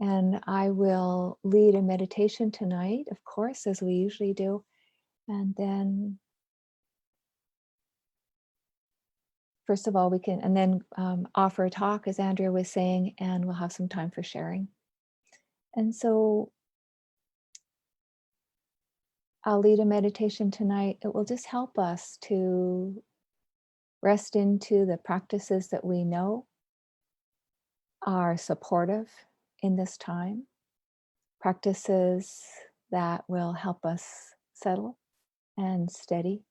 And I will lead a meditation tonight, of course, as we usually do. And then, first of all, we can, and then offer a talk, as Andrea was saying, and we'll have some time for sharing. And so I'll lead a meditation tonight. It will just help us to rest into the practices that we know are supportive in this time, practices that will help us settle and steady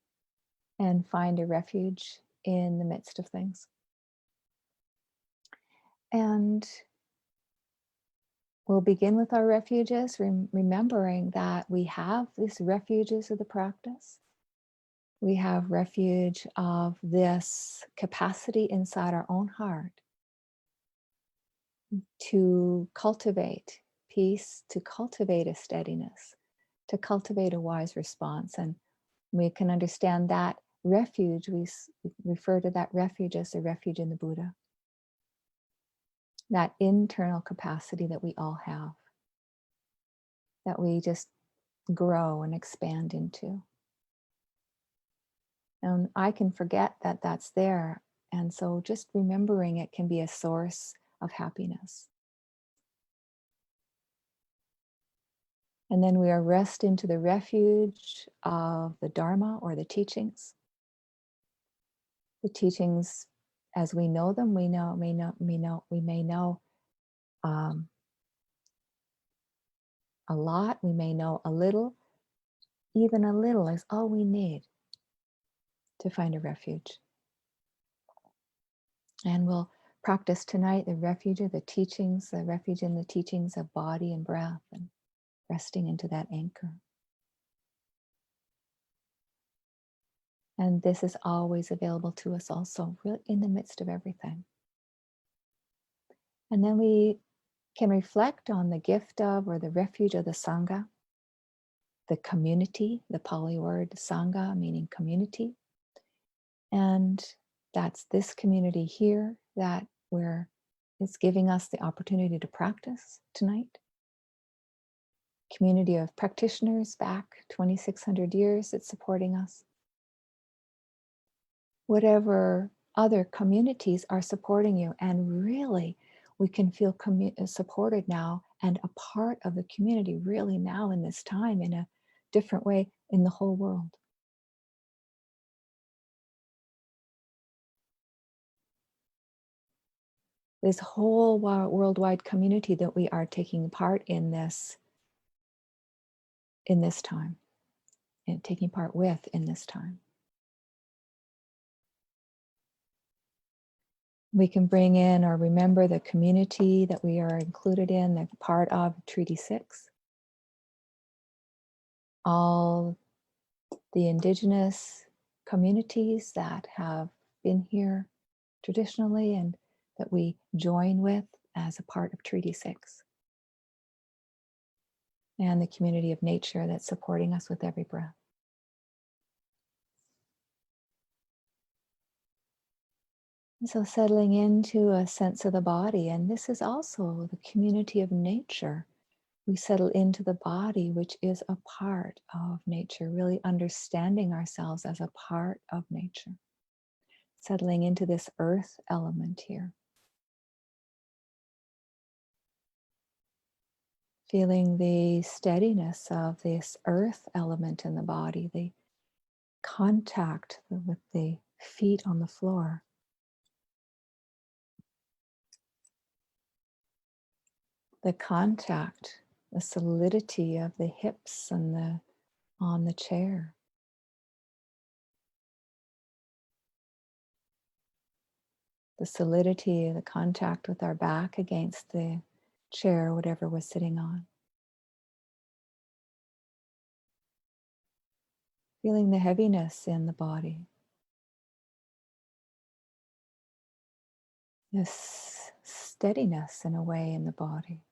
and find a refuge in the midst of things. And we'll begin with our refuges, remembering that we have these refuges of the practice. We have refuge of this capacity inside our own heart to cultivate peace, to cultivate a steadiness, to cultivate a wise response. And we can understand that refuge, we refer to that refuge as the refuge in the Buddha. That internal capacity that we all have, that we just grow and expand into. And I can forget that that's there. And so just remembering it can be a source of happiness. And then we are rest into the refuge of the Dharma or the teachings. The teachings, as we know them, we may know a lot, we may know a little. Even a little is all we need to find a refuge. And we'll practice tonight the refuge of the teachings, the refuge in the teachings of body and breath, and resting into that anchor. And this is always available to us also, really in the midst of everything. And then we can reflect on the gift of, or the refuge of the Sangha, the community, the Pali word Sangha meaning community. And that's this community here that it's giving us the opportunity to practice tonight. Community of practitioners back 2,600 years that's supporting us. Whatever other communities are supporting you, and really we can feel supported now and a part of the community really now in this time in a different way in the whole world. This whole worldwide community that we are taking part in this time, and taking part with in this time. We can bring in or remember the community that we are included in, the part of Treaty 6. All the indigenous communities that have been here traditionally and that we join with as a part of Treaty 6. And the community of nature that's supporting us with every breath. And so settling into a sense of the body, and this is also the community of nature. We settle into the body, which is a part of nature, really understanding ourselves as a part of nature. Settling into this earth element here. Feeling the steadiness of this earth element in the body, the contact with the feet on the floor. The contact, the solidity of the hips and on the chair. The solidity, the contact with our back against the chair, whatever we're sitting on. Feeling the heaviness in the body. This steadiness in a way in the body.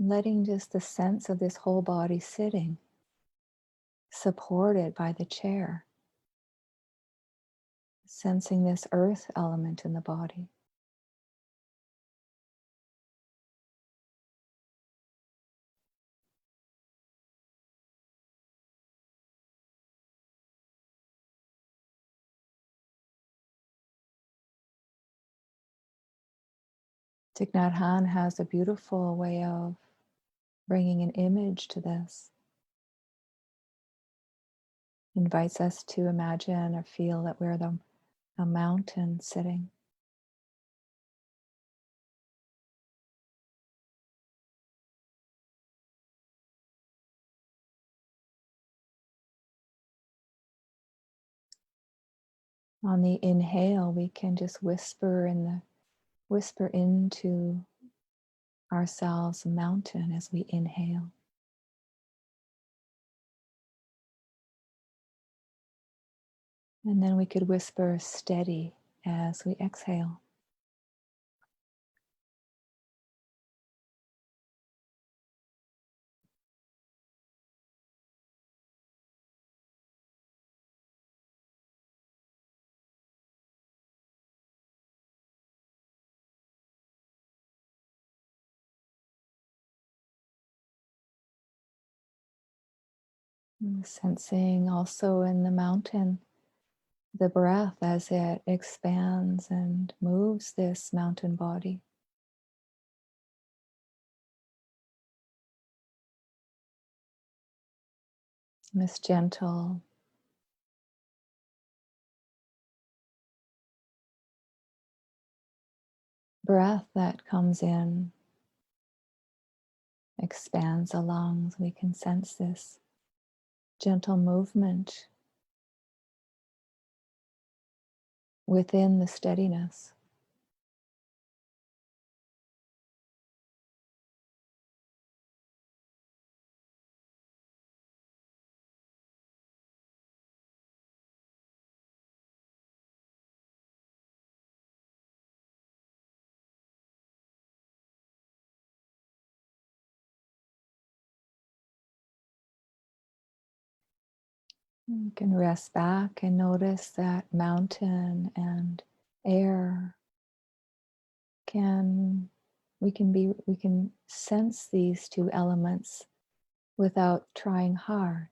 Letting just the sense of this whole body sitting supported by the chair, sensing this earth element in the body. Thich Nhat Hanh has a beautiful way of bringing an image to this. Invites us to imagine or feel that we're a mountain sitting. On the inhale, we can just whisper into ourselves mountain as we inhale. And then we could whisper steady as we exhale. And sensing also in the mountain the breath as it expands and moves this mountain body. This gentle breath that comes in expands the lungs. We can sense this gentle movement within the steadiness. You can rest back and notice that mountain and air can we can sense these two elements without trying hard.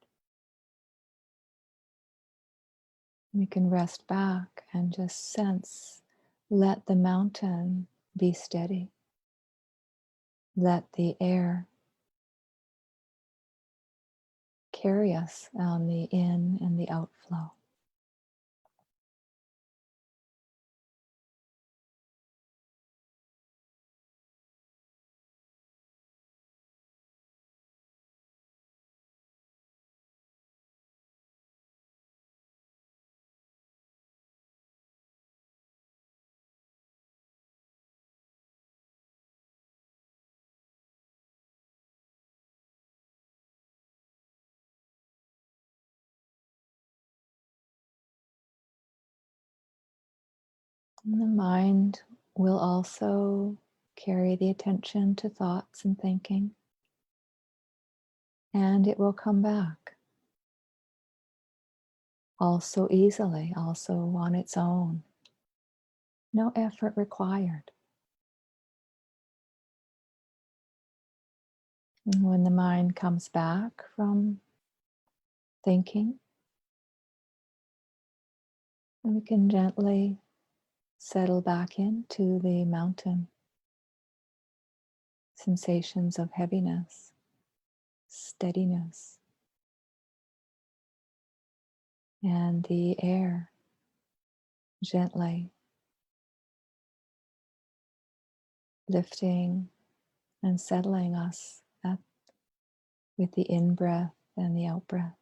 We can rest back and just sense, let the mountain be steady. Let the air carry us on the in and the outflow. And the mind will also carry the attention to thoughts and thinking, and it will come back also easily, also on its own. No effort required. And when the mind comes back from thinking, we can gently settle back into the mountain. Sensations of heaviness, steadiness, and the air gently lifting and settling us up with the in-breath and the out-breath.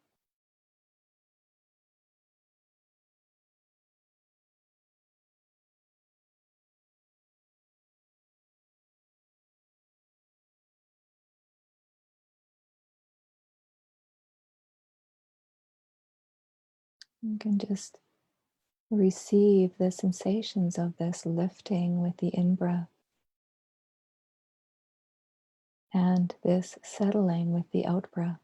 You can just receive the sensations of this lifting with the in-breath and this settling with the out-breath.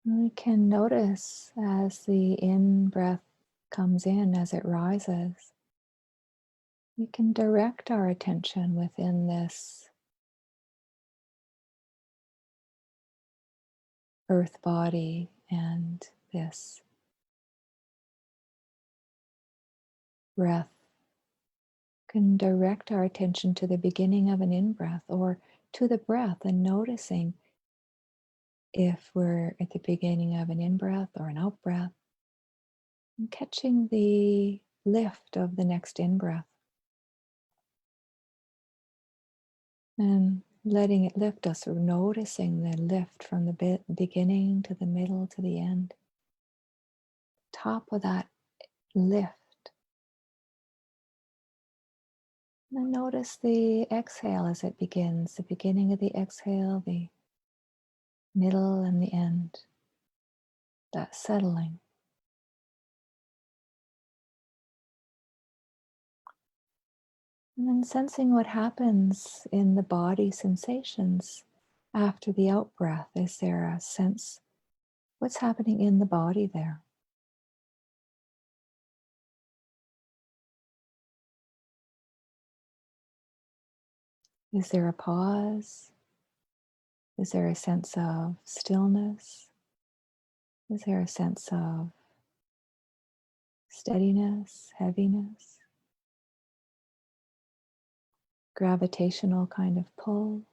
We can notice as the in breath comes in, as it rises, we can direct our attention within this earth body and this breath. Can direct our attention to the beginning of an in-breath or to the breath and noticing if we're at the beginning of an in-breath or an out-breath, and catching the lift of the next in-breath and letting it lift us, or noticing the lift from the beginning to the middle to the end. Top of that lift. And then notice the exhale as it begins, the beginning of the exhale, the middle and the end, that settling. And then sensing what happens in the body sensations after the out breath. Is there a sense what's happening in the body there? Is there a pause? Is there a sense of stillness? Is there a sense of steadiness, heaviness, gravitational kind of pull?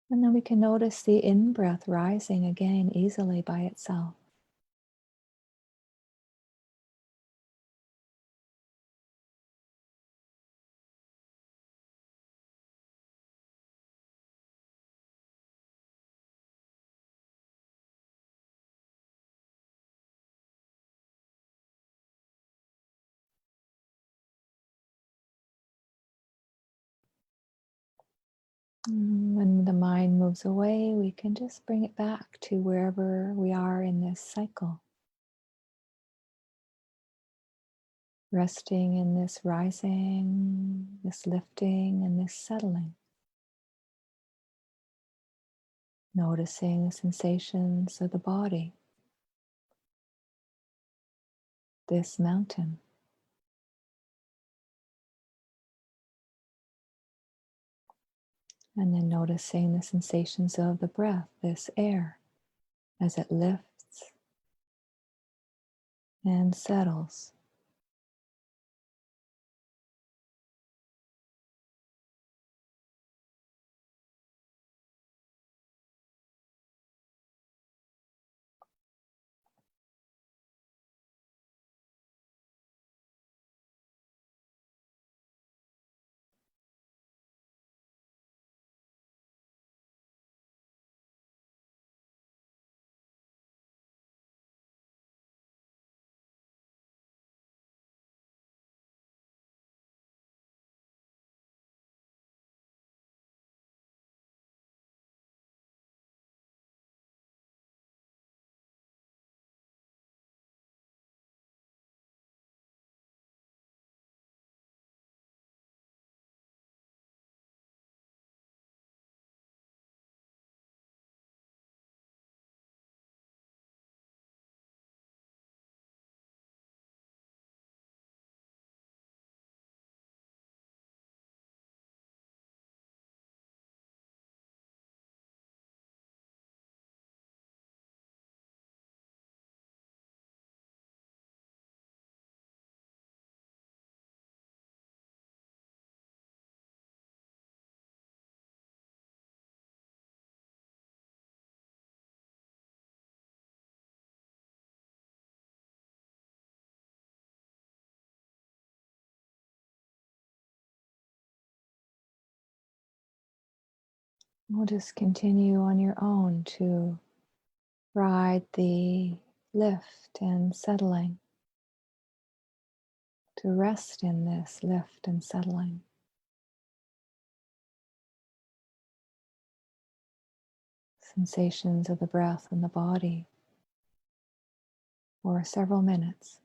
And then we can notice the in-breath rising again easily by itself. When the mind moves away, we can just bring it back to wherever we are in this cycle. Resting in this rising, this lifting, and this settling. Noticing the sensations of the body, this mountain. And then noticing the sensations of the breath, this air, as it lifts and settles. We'll just continue on your own to ride the lift and settling, to rest in this lift and settling. Sensations of the breath and the body for several minutes.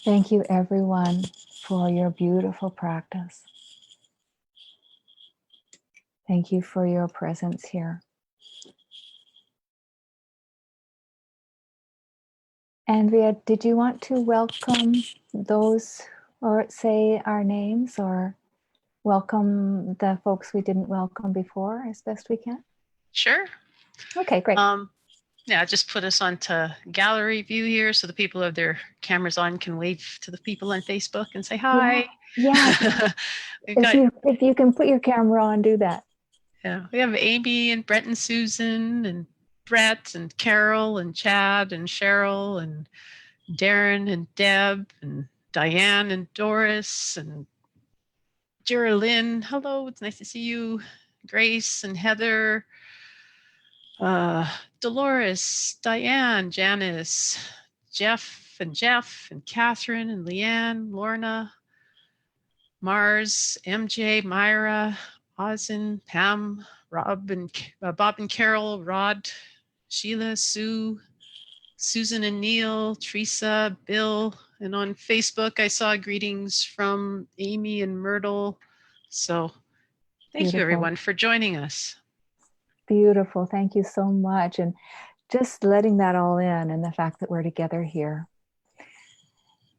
Thank you, everyone, for your beautiful practice. Thank you for your presence here. Andrea, did you want to welcome those, or say our names, or welcome the folks we didn't welcome before as best we can? Sure. Okay, great. Yeah, just put us onto gallery view here so the people who have their cameras on can wave to the people on Facebook and say hi. Yeah. If you can put your camera on, do that. Yeah, we have Amy and Brett and Susan and Brett and Carol and Chad and Cheryl and Darren and Deb and Diane and Doris and Geraldine. Hello, it's nice to see you. Grace and Heather. Dolores, Diane, Janice, Jeff and Catherine and Leanne, Lorna, Mars, MJ, Myra, Ozin, Pam, Rob and Bob and Carol, Rod, Sheila, Sue, Susan and Neil, Teresa, Bill, and on Facebook I saw greetings from Amy and Myrtle. So thank you everyone for joining us. Beautiful. Thank you so much. And just letting that all in, and the fact that we're together here.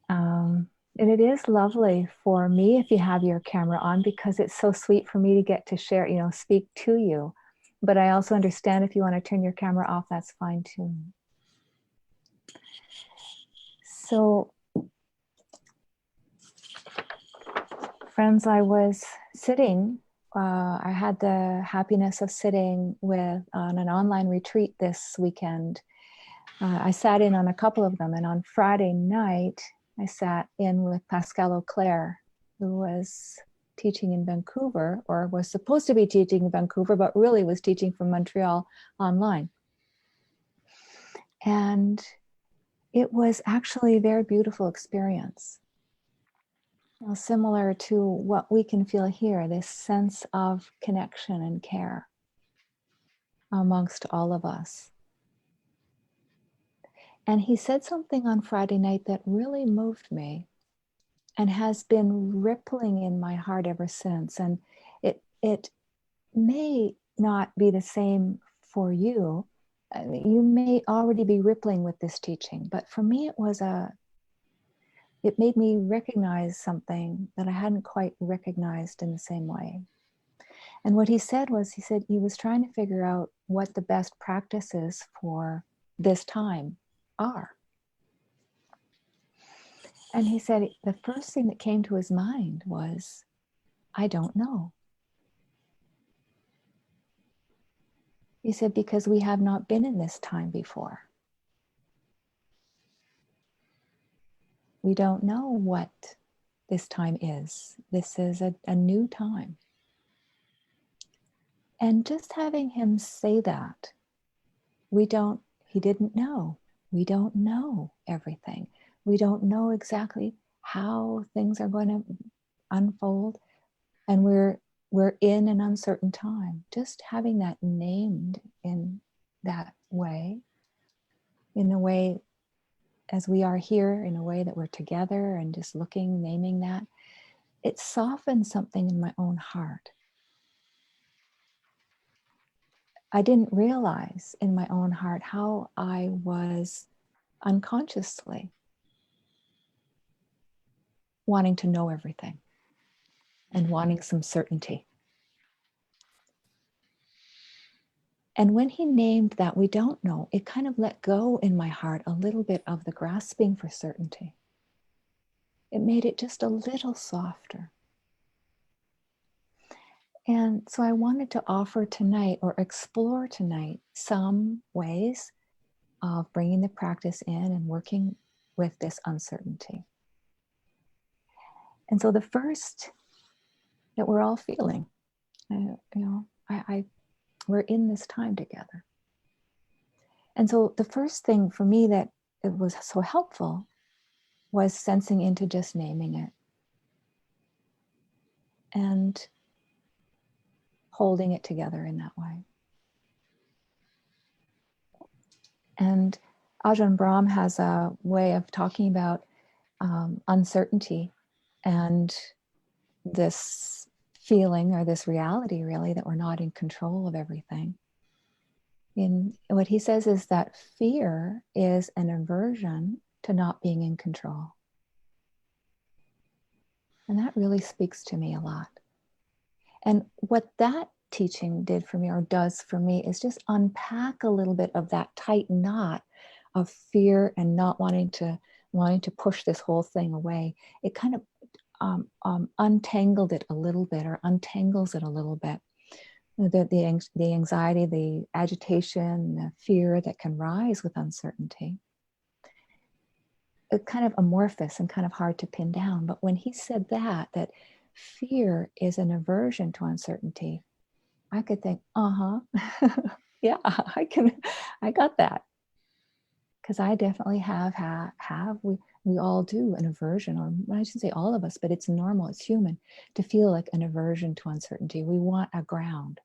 And it is lovely for me if you have your camera on, because it's so sweet for me to get to share, speak to you. But I also understand if you want to turn your camera off, that's fine too. So, friends, I was sitting, I had the happiness of sitting on an online retreat this weekend. I sat in on a couple of them, and on Friday night, I sat in with Pascal Auclair, who was teaching in Vancouver, or was supposed to be teaching in Vancouver, but really was teaching from Montreal online. And it was actually a very beautiful experience. Similar to what we can feel here, this sense of connection and care amongst all of us. And he said something on Friday night that really moved me and has been rippling in my heart ever since. And it may not be the same for you. You may already be rippling with this teaching, but for me, it made me recognize something that I hadn't quite recognized in the same way. And what he said he was trying to figure out what the best practices for this time are. And he said the first thing that came to his mind was, I don't know. He said, because we have not been in this time before. We don't know what this time is. This is a new time. And just having him say that, he didn't know. We don't know everything. We don't know exactly how things are going to unfold. And we're in an uncertain time. Just having that named in that way, in a way as we are here, in a way that we're together and just looking, naming that, it softened something in my own heart. I didn't realize in my own heart how I was unconsciously wanting to know everything and wanting some certainty. And when he named that we don't know, it kind of let go in my heart a little bit of the grasping for certainty. It made it just a little softer. And so I wanted to offer tonight, or explore tonight, some ways of bringing the practice in and working with this uncertainty. And so the first that we're all feeling, we're in this time together. And so the first thing for me that it was so helpful was sensing into just naming it and holding it together in that way. And Ajahn Brahm has a way of talking about uncertainty and this feeling or this reality really that we're not in control of everything. In what he says is that fear is an aversion to not being in control. And that really speaks to me a lot. And what that teaching did for me or does for me is just unpack a little bit of that tight knot of fear and not wanting to push this whole thing away. It kind of untangled it a little bit, or untangles it a little bit. The anxiety, the agitation, the fear that can rise with uncertainty. It's kind of amorphous and kind of hard to pin down. But when he said that fear is an aversion to uncertainty, I could think, yeah, I got that. Because I definitely have, we all do an aversion, or I shouldn't say all of us, but it's normal, it's human to feel like an aversion to uncertainty. We want a ground.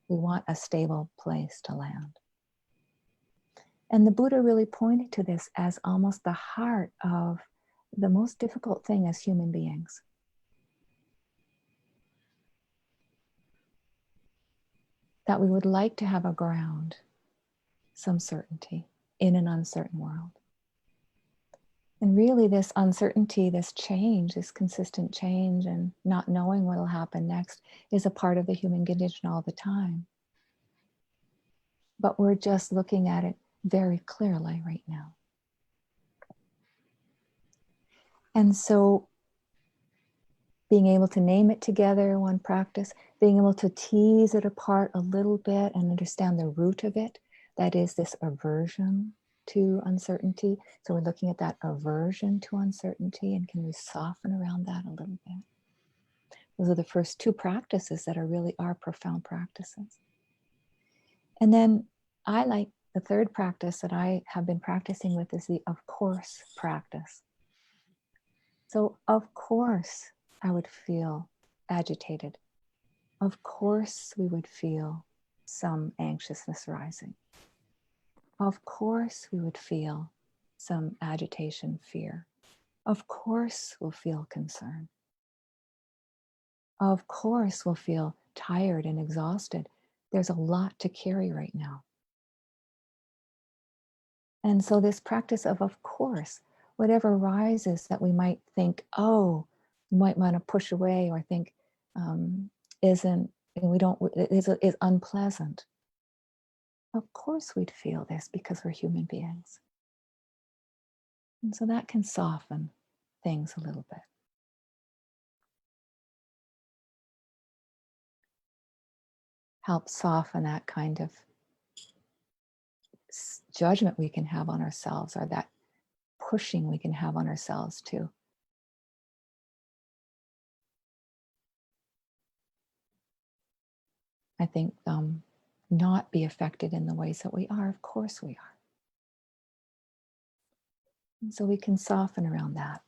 We want a stable place to land. And the Buddha really pointed to this as almost the heart of the most difficult thing as human beings. That we would like to have a ground, some certainty in an uncertain world. And really this uncertainty, this change, this consistent change and not knowing what will happen next is a part of the human condition all the time. But we're just looking at it very clearly right now. And so being able to name it together, one practice, being able to tease it apart a little bit and understand the root of it, that is this aversion to uncertainty. So we're looking at that aversion to uncertainty, and can we soften around that a little bit? Those are the first two practices that really are profound practices. And then I like the third practice that I have been practicing with is the of course practice. So of course I would feel agitated. Of course we would feel some anxiousness rising. Of course we would feel some agitation, fear. Of course we'll feel concern. Of course we'll feel tired and exhausted. There's a lot to carry right now. And so this practice of course, whatever rises that we might think, we might want to push away or think is unpleasant. Of course we'd feel this because we're human beings. And so that can soften things a little bit. Help soften that kind of judgment we can have on ourselves, or that pushing we can have on ourselves too. I think not be affected in the ways that we are. Of course we are. And so we can soften around that.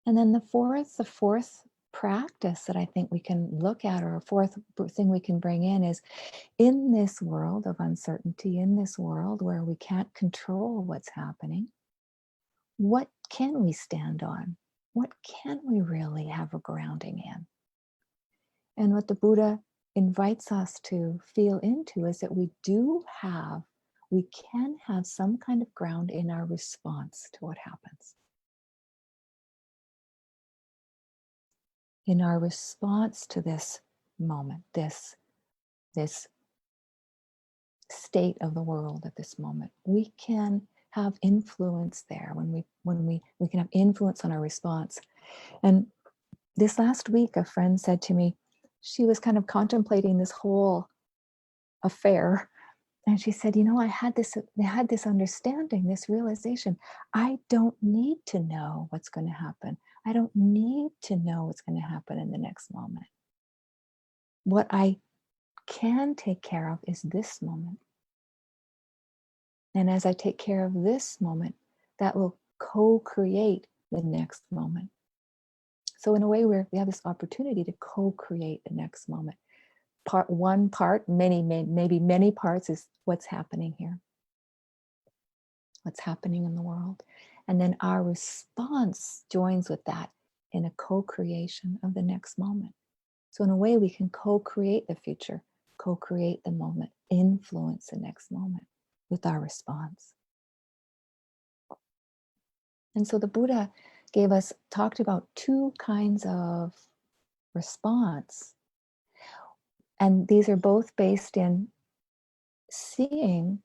And then the fourth practice that I think we can look at, or a fourth thing we can bring in, is in this world of uncertainty, in this world where we can't control what's happening, what can we stand on? What can we really have a grounding in? And what the Buddha invites us to feel into is that we can have some kind of ground in our response to what happens. In our response to this moment, this state of the world at this moment, we can have influence there. When we can have influence on our response. And this last week, a friend said to me, she was kind of contemplating this whole affair, and she said, I had this understanding, this realization. I don't need to know what's going to happen. I don't need to know what's going to happen in the next moment. What I can take care of is this moment. And as I take care of this moment, that will co-create the next moment. So in a way, we have this opportunity to co-create the next moment. Maybe many parts is what's happening here. What's happening in the world. And then our response joins with that in a co-creation of the next moment. So in a way, we can co-create the future, co-create the moment, influence the next moment with our response. And so the Buddha talked about two kinds of response. And these are both based in seeing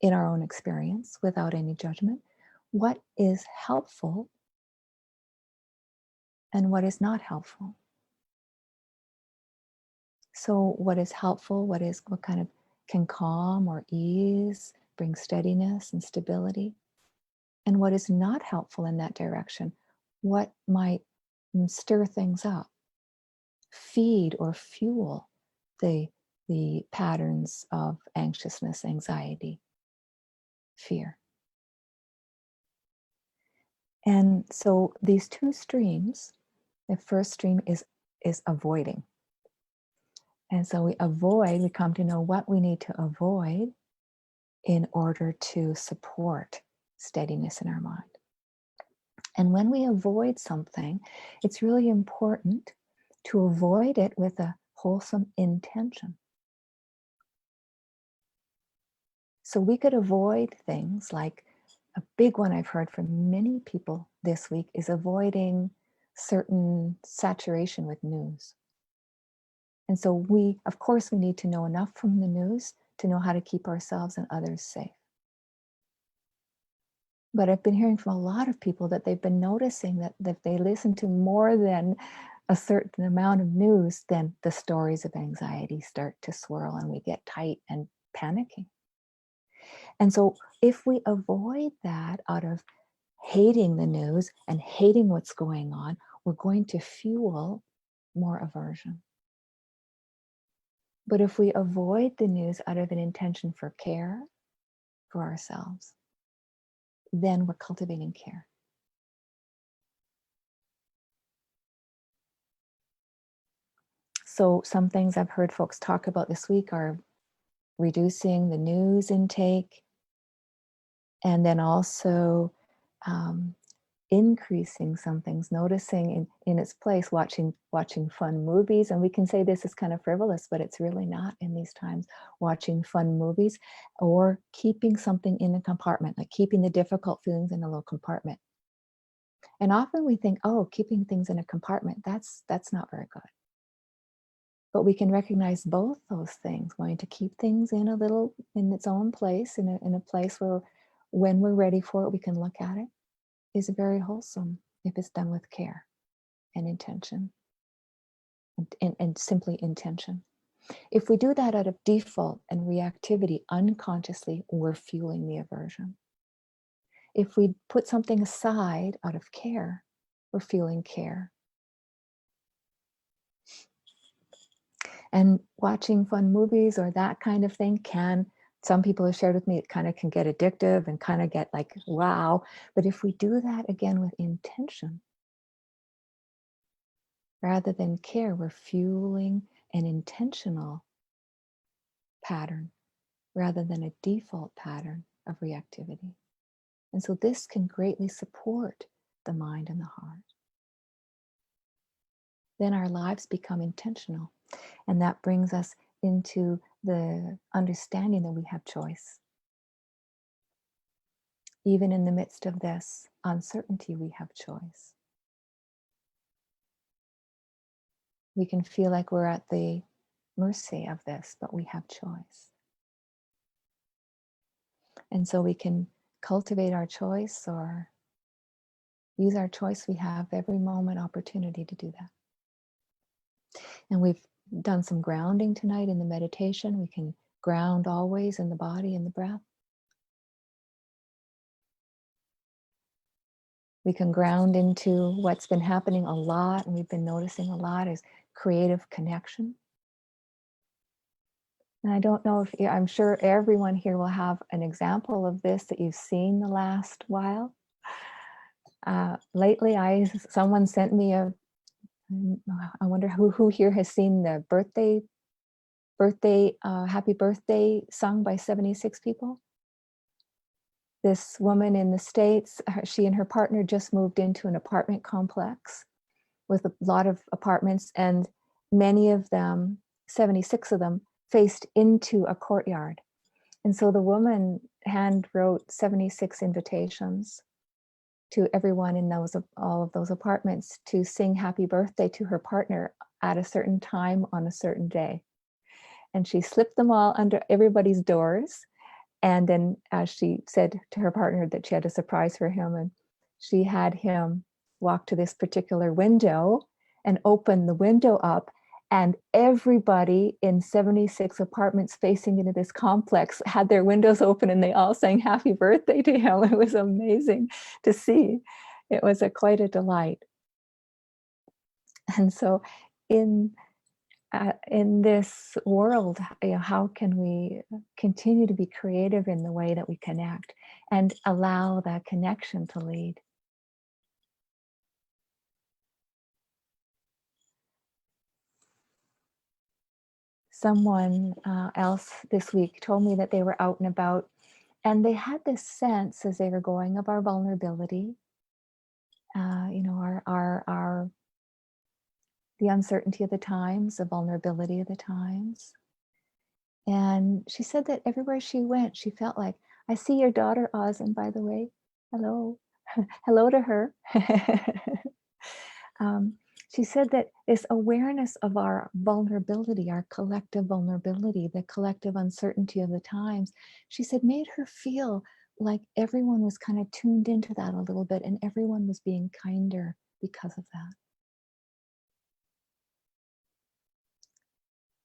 in our own experience without any judgment what is helpful and what is not helpful. So what is helpful, what kind of can calm or ease, bring steadiness and stability, and what is not helpful in that direction, what might stir things up, feed or fuel the patterns of anxiousness, anxiety, fear. And so these two streams, the first stream is avoiding. And so we come to know what we need to avoid in order to support steadiness in our mind. And when we avoid something, it's really important to avoid it with a wholesome intention. So we could avoid things like, a big one I've heard from many people this week is avoiding certain saturation with news. And so of course, we need to know enough from the news to know how to keep ourselves and others safe. But I've been hearing from a lot of people that they've been noticing that if they listen to more than a certain amount of news, then the stories of anxiety start to swirl and we get tight and panicking. And so if we avoid that out of hating the news and hating what's going on, we're going to fuel more aversion. But if we avoid the news out of an intention for care for ourselves, then we're cultivating care. So some things I've heard folks talk about this week are reducing the news intake, and then also increasing some things, noticing in its place, watching fun movies. And we can say this is kind of frivolous, but it's really not in these times. Watching fun movies or keeping something in a compartment, like keeping the difficult feelings in a little compartment. And often we think, oh, keeping things in a compartment, that's not very good. But we can recognize both those things, wanting to keep things in its own place, in a place where when we're ready for it, we can look at it, is very wholesome if it's done with care and intention and simply intention. If we do that out of default and reactivity unconsciously, we're fueling the aversion. If we put something aside out of care, we're fueling care. And watching fun movies or that kind of thing some people have shared with me, it kind of can get addictive and kind of get like, wow. But if we do that again with intention, rather than care, we're fueling an intentional pattern rather than a default pattern of reactivity. And so this can greatly support the mind and the heart. Then our lives become intentional. And that brings us into the understanding that we have choice. Even in the midst of this uncertainty, we have choice. We can feel like we're at the mercy of this, but we have choice. And so we can cultivate our choice or use our choice. We have every moment opportunity to do that. And we've done some grounding tonight in the meditation. We can ground always in the body and the breath. We can ground into what's been happening a lot, and we've been noticing a lot, is creative connection. And I don't know if, I'm sure everyone here will have an example of this that you've seen the last while. Lately, someone sent me I wonder who here has seen the happy birthday sung by 76 people? This woman in the States, she and her partner just moved into an apartment complex with a lot of apartments, and many of them, 76 of them, faced into a courtyard. And so the woman hand wrote 76 invitations to everyone in all of those apartments to sing happy birthday to her partner at a certain time on a certain day. And she slipped them all under everybody's doors. And then she said to her partner that she had a surprise for him, and she had him walk to this particular window and open the window up, and everybody in 76 apartments facing into this complex had their windows open, and they all sang happy birthday to him. It was amazing to see. It was quite a delight. And so in this world, how can we continue to be creative in the way that we connect and allow that connection to lead? Someone else this week told me that they were out and about, and they had this sense as they were going of our vulnerability, our the uncertainty of the times, the vulnerability of the times. And she said that everywhere she went, she felt like, I see your daughter, Ozen, by the way. Hello. Hello to her. She said that this awareness of our vulnerability, our collective vulnerability, the collective uncertainty of the times, she said made her feel like everyone was kind of tuned into that a little bit, and everyone was being kinder because of that.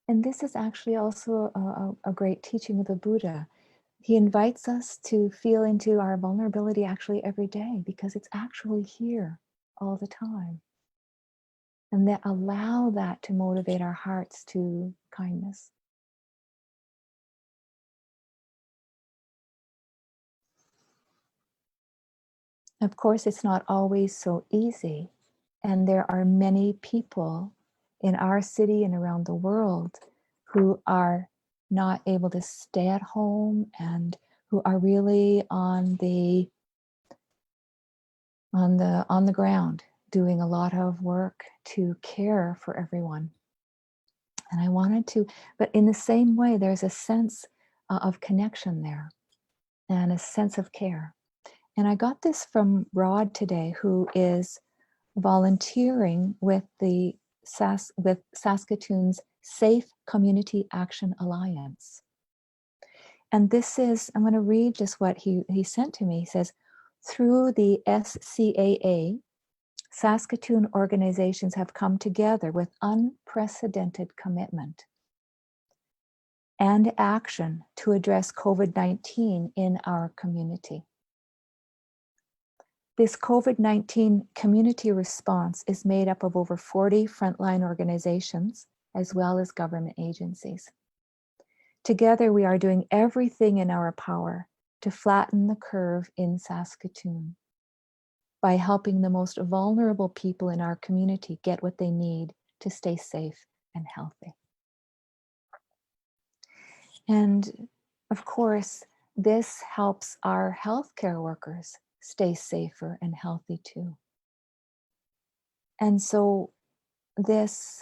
And this is actually also a great teaching of the Buddha. He invites us to feel into our vulnerability actually every day, because it's actually here all the time. And that allow that to motivate our hearts to kindness. Of course, it's not always so easy. And there are many people in our city and around the world who are not able to stay at home and who are really on the ground doing a lot of work to care for everyone. And I wanted to, but in the same way, there's a sense of connection there and a sense of care. And I got this from Rod today, who is volunteering with with Saskatoon's Safe Community Action Alliance. And this is, I'm going to read just what he sent to me. He says, through the SCAA, Saskatoon organizations have come together with unprecedented commitment and action to address COVID-19 in our community. This COVID-19 community response is made up of over 40 frontline organizations, as well as government agencies. Together, we are doing everything in our power to flatten the curve in Saskatoon by helping the most vulnerable people in our community get what they need to stay safe and healthy. And of course, this helps our healthcare workers stay safer and healthy too. And so this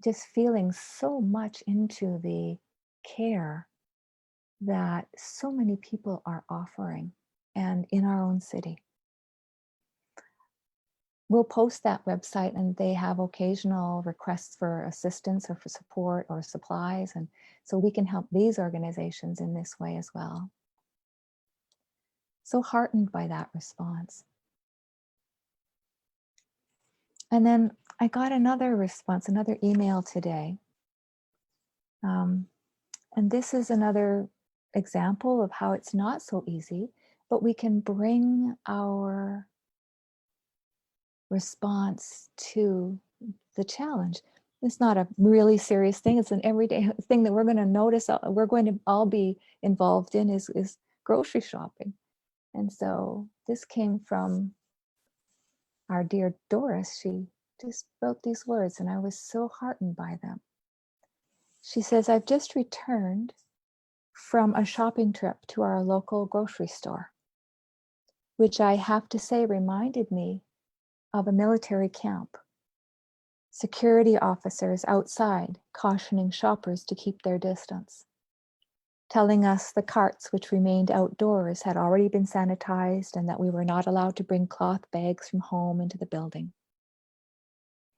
just feeling so much into the care that so many people are offering, and in our own city. We'll post that website, and they have occasional requests for assistance or for support or supplies. And so we can help these organizations in this way as well. So heartened by that response. And then I got another response, another email today. And this is another example of how it's not so easy, but we can bring our response to the challenge. It's not a really serious thing. It's an everyday thing that we're going to notice. We're going to all be involved in is grocery shopping. And so this came from our dear Doris. She just wrote these words, and I was so heartened by them. She says, I've just returned from a shopping trip to our local grocery store, which I have to say reminded me of a military camp. Security officers outside cautioning shoppers to keep their distance, telling us the carts which remained outdoors had already been sanitized and that we were not allowed to bring cloth bags from home into the building.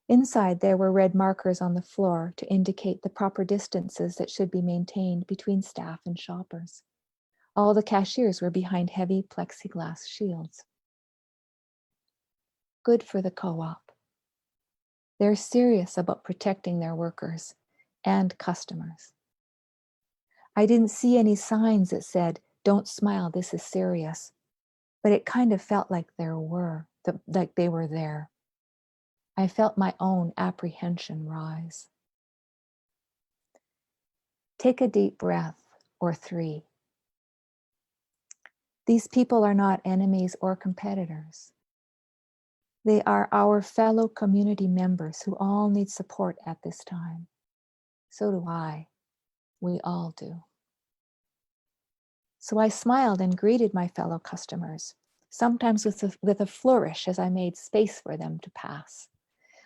Inside, there were red markers on the floor to indicate the proper distances that should be maintained between staff and shoppers. All the cashiers were behind heavy plexiglass shields. Good for the co-op. They're serious about protecting their workers and customers. I didn't see any signs that said, "Don't smile, this is serious," but it kind of felt like like they were there. I felt my own apprehension rise. Take a deep breath, or 3. These people are not enemies or competitors. They are our fellow community members who all need support at this time. So do I. We all do. So I smiled and greeted my fellow customers, sometimes with a flourish as I made space for them to pass.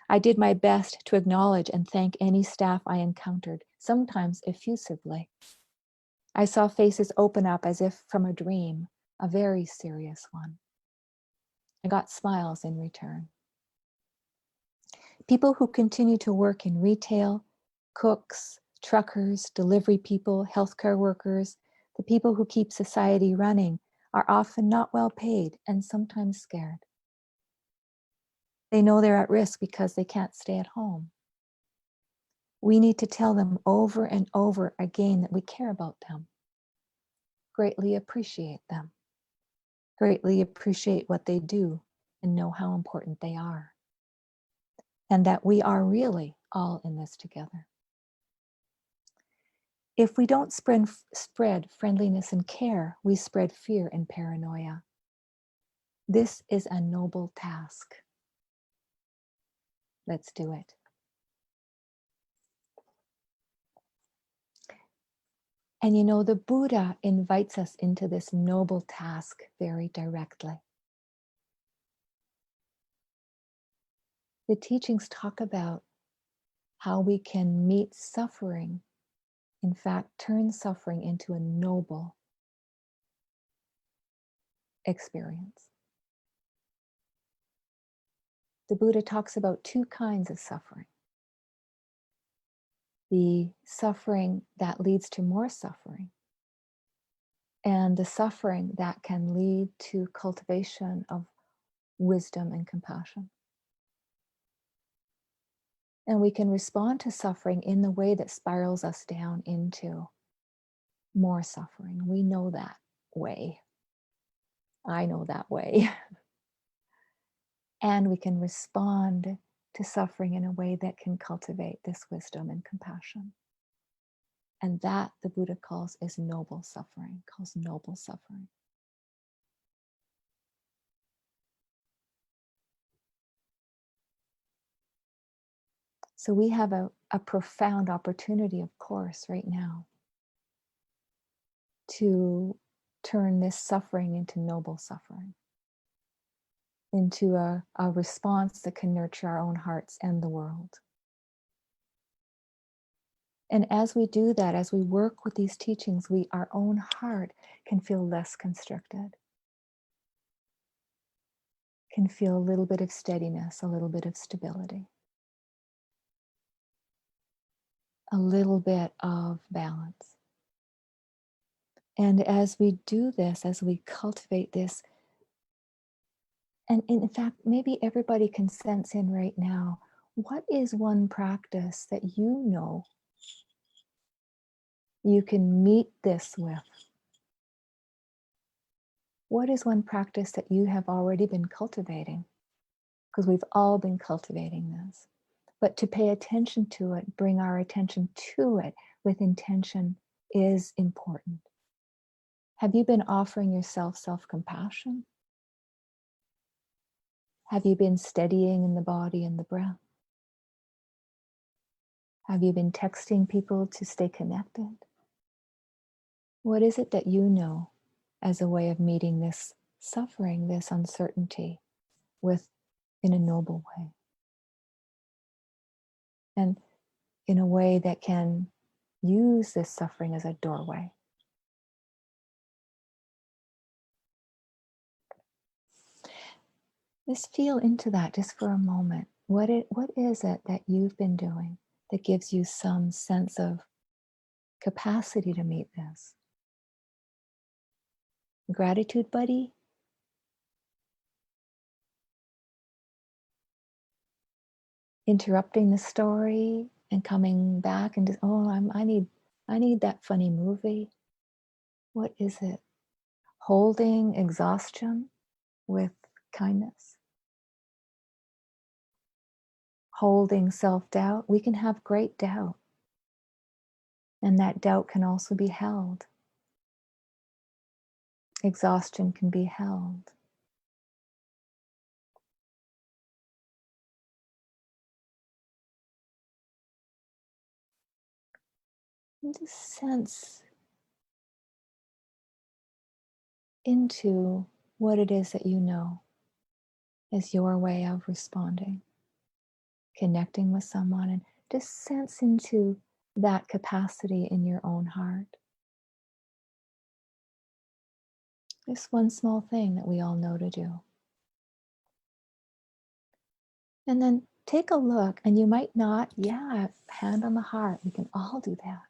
I did my best to acknowledge and thank any staff I encountered, sometimes effusively. I saw faces open up as if from a dream, a very serious one. I got smiles in return. People who continue to work in retail, cooks, truckers, delivery people, healthcare workers, the people who keep society running, are often not well paid and sometimes scared. They know they're at risk because they can't stay at home. We need to tell them over and over again that we care about them, greatly appreciate them, greatly appreciate what they do, and know how important they are, and that we are really all in this together. If we don't spread friendliness and care, we spread fear and paranoia. This is a noble task. Let's do it. And you know, the Buddha invites us into this noble task very directly. The teachings talk about how we can meet suffering, in fact, turn suffering into a noble experience. The Buddha talks about 2 kinds of suffering. The suffering that leads to more suffering, and the suffering that can lead to cultivation of wisdom and compassion. And we can respond to suffering in the way that spirals us down into more suffering. We know that way. I know that way. And we can respond to suffering in a way that can cultivate this wisdom and compassion. And that the Buddha calls noble suffering. So we have a profound opportunity, of course, right now to turn this suffering into noble suffering, into a response that can nurture our own hearts and the world. And as we do that, as we work with these teachings, our own heart can feel less constricted, can feel a little bit of steadiness, a little bit of stability, a little bit of balance. And as we do this, as we cultivate this, and in fact, maybe everybody can sense in right now, what is one practice that you know you can meet this with? What is one practice that you have already been cultivating? Because we've all been cultivating this. But to pay attention to it, bring our attention to it with intention is important. Have you been offering yourself self-compassion? Have you been steadying in the body and the breath? Have you been texting people to stay connected? What is it that you know as a way of meeting this suffering, this uncertainty with in a noble way? And in a way that can use this suffering as a doorway. Just feel into that just for a moment. What is it that you've been doing that gives you some sense of capacity to meet this? Gratitude buddy? Interrupting the story and coming back and just, oh, I need that funny movie. What is it? Holding exhaustion with kindness. Holding self-doubt. We can have great doubt. And that doubt can also be held. Exhaustion can be held. And just sense into what it is that you know is your way of responding, connecting with someone, and just sense into that capacity in your own heart. Just one small thing that we all know to do. And then take a look, and you might not, hand on the heart, we can all do that.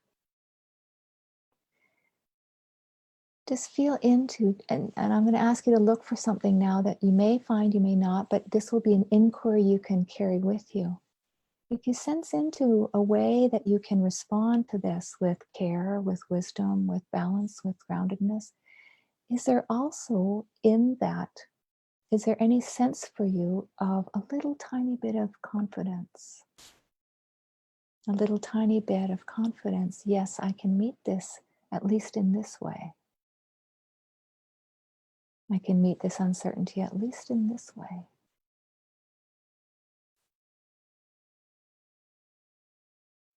Just feel into, and I'm going to ask you to look for something now that you may find, you may not, but this will be an inquiry you can carry with you. If you sense into a way that you can respond to this with care, with wisdom, with balance, with groundedness, is there also in that, is there any sense for you of a little tiny bit of confidence? A little tiny bit of confidence. Yes, I can meet this, at least in this way. I can meet this uncertainty, at least in this way.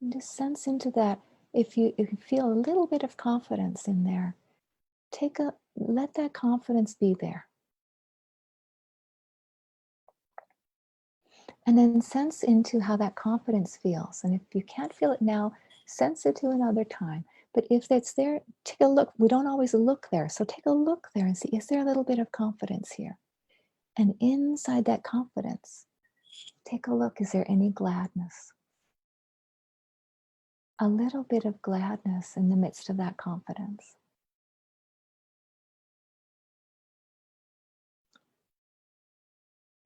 And just sense into that. If you feel a little bit of confidence in there, let that confidence be there. And then sense into how that confidence feels. And if you can't feel it now, sense it to another time. But if it's there, take a look. We don't always look there. So take a look there and see, is there a little bit of confidence here? And inside that confidence, take a look. Is there any gladness? A little bit of gladness in the midst of that confidence.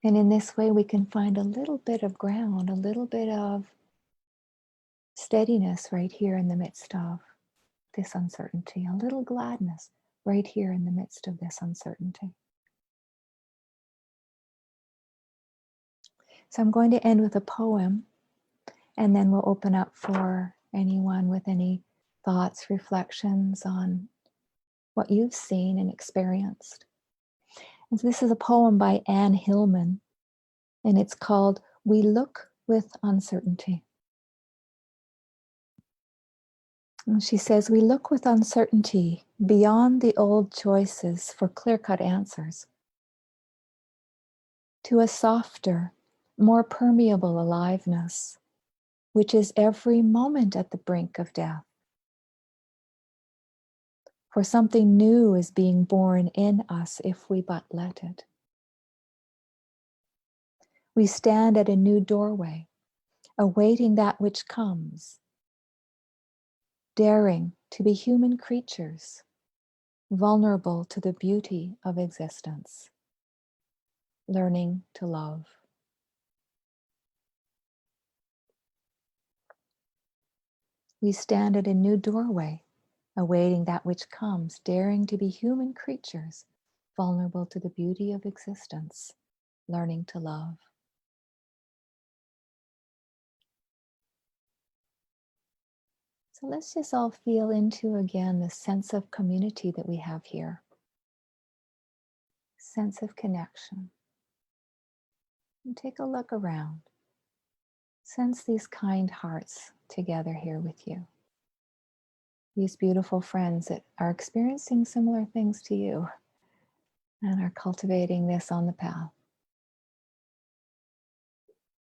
And in this way, we can find a little bit of ground, a little bit of steadiness right here in the midst of this uncertainty, a little gladness right here in the midst of this uncertainty. So I'm going to end with a poem, and then we'll open up for anyone with any thoughts, reflections on what you've seen and experienced. And so this is a poem by Anne Hillman, and it's called We Look with Uncertainty. And she says, we look with uncertainty beyond the old choices for clear-cut answers to a softer, more permeable aliveness, which is every moment at the brink of death. For something new is being born in us if we but let it. We stand at a new doorway, awaiting that which comes, daring to be human creatures, vulnerable to the beauty of existence, learning to love. We stand at a new doorway, awaiting that which comes, daring to be human creatures, vulnerable to the beauty of existence, learning to love. So let's just all feel into again the sense of community that we have here. Sense of connection. And take a look around. Sense these kind hearts together here with you. these beautiful friends that are experiencing similar things to you and are cultivating this on the path.